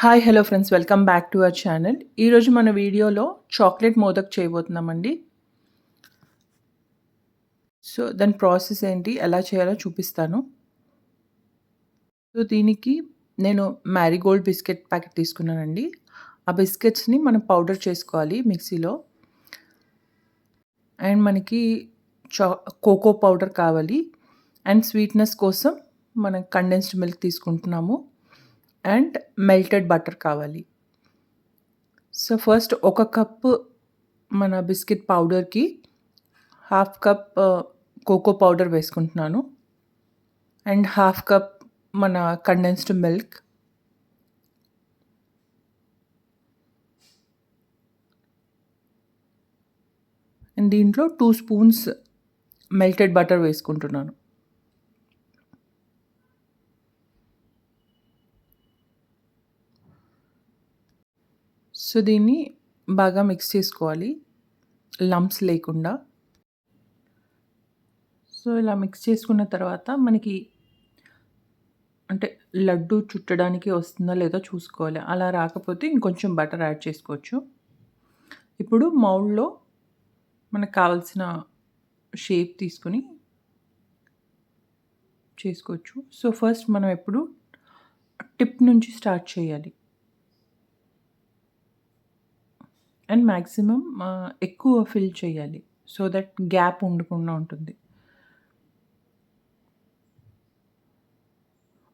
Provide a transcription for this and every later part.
Hi! Hello friends. Welcome back to our channel. ఈరోజు మన వీడియోలో చాక్లేట్ మోదక్ చేయబోతున్నామండి. దాని ప్రాసెస్ ఏంటి, ఎలా చేయాలో చూపిస్తాను. దీనికి నేను మ్యారీగోల్డ్ బిస్కెట్ ప్యాకెట్ తీసుకున్నానండి. ఆ బిస్కెట్స్‌ని మనం పౌడర్ చేసుకోవాలి మిక్సీలో. అండ్ మనకి చా కోకో పౌడర్ కావాలి. అండ్ స్వీట్‌నెస్ కోసం మనం కండెన్స్డ్ మిల్క్ తీసుకుంటున్నాము. అండ్ మెల్టెడ్ బటర్ కావాలి. ఫస్ట్ ఒక కప్పు మన బిస్కెట్ పౌడర్‌కి హాఫ్ కప్ కోకో పౌడర్ వేసుకుంటున్నాను. అండ్ హాఫ్ కప్ మన కండెన్స్డ్ మిల్క్. అండ్ దీంట్లో 2 స్పూన్స్ మెల్టెడ్ బటర్ వేసుకుంటున్నాను. దీన్ని బాగా మిక్స్ చేసుకోవాలి, లంప్స్ లేకుండా. ఇలా మిక్స్ చేసుకున్న తర్వాత మనకి అంటే లడ్డు చుట్టడానికి వస్తుందో లేదో చూసుకోవాలి. అలా రాకపోతే ఇంకొంచెం బటర్ యాడ్ చేసుకోవచ్చు. ఇప్పుడు మౌల్డ్‌లో మనకు కావాల్సిన షేప్ తీసుకొని చేసుకోవచ్చు. ఫస్ట్ మనం ఎప్పుడు టిప్ నుంచి స్టార్ట్ చేయాలి. అండ్ మాక్సిమం ఎక్కువ ఫిల్ చేయాలి. సో దట్ గ్యాప్ ఉండకుండా ఉంటుంది.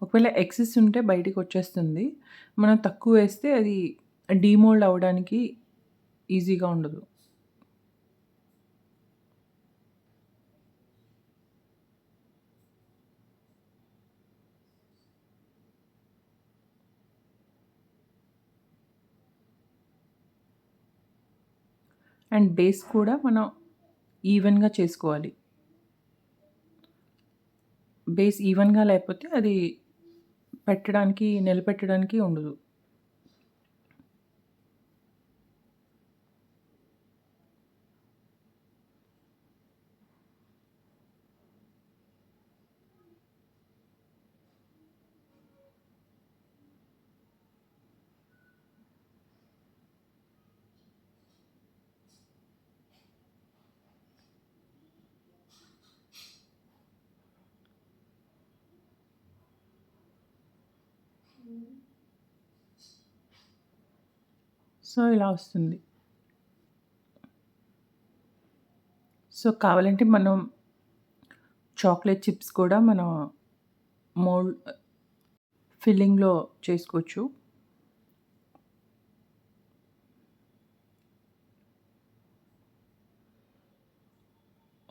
ఒకవేళ ఎక్సెస్ ఉంటే బయటికొచ్చేస్తుంది. మనం తక్కువ వేస్తే అది డీమోల్డ్ అవ్వడానికి ఈజీగా ఉండదు. అండ్ బేస్ కూడా మనం ఈవెన్‌గా చేసుకోవాలి. బేస్ ఈవెన్‌గా లేకపోతే అది నిలబెట్టడానికి ఉండదు. ఇలా వస్తుంది. కావాలంటే మనం చాక్లేట్ చిప్స్ కూడా మనం మోల్డ్ ఫిల్లింగ్‌లో చేసుకోవచ్చు.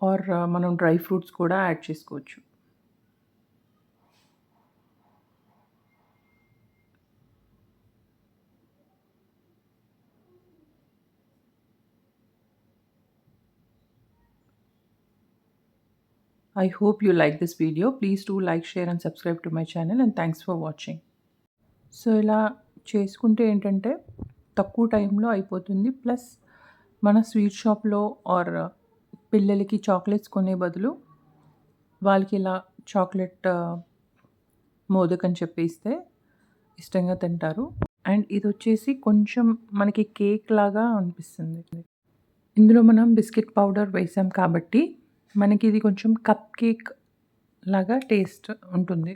ఆర్ మనం డ్రై ఫ్రూట్స్ కూడా యాడ్ చేసుకోవచ్చు. I hope you like this video. Please do like, share and subscribe to my channel, and thanks for watching. ఇలా చేసుకుంటే ఏంటంటే తక్కువ టైంలో అయిపోతుంది. ప్లస్ మన స్వీట్ షాప్‌లో ఆర్ పిల్లలకి చాక్లెట్స్ కొనే బదులు వాళ్ళకి ఇలా చాక్లెట్ మోదక్ అని చెప్పి ఇస్తే ఇష్టంగా తింటారు. అండ్ ఇదొచ్చేసి కొంచెం మనకి కేక్ లాగా అనిపిస్తుంది. ఇందులో మనం బిస్కెట్ పౌడర్ వేసాం కాబట్టి మనకి ఇది కొంచెం కప్ కేక్ లాగా టేస్ట్ ఉంటుంది.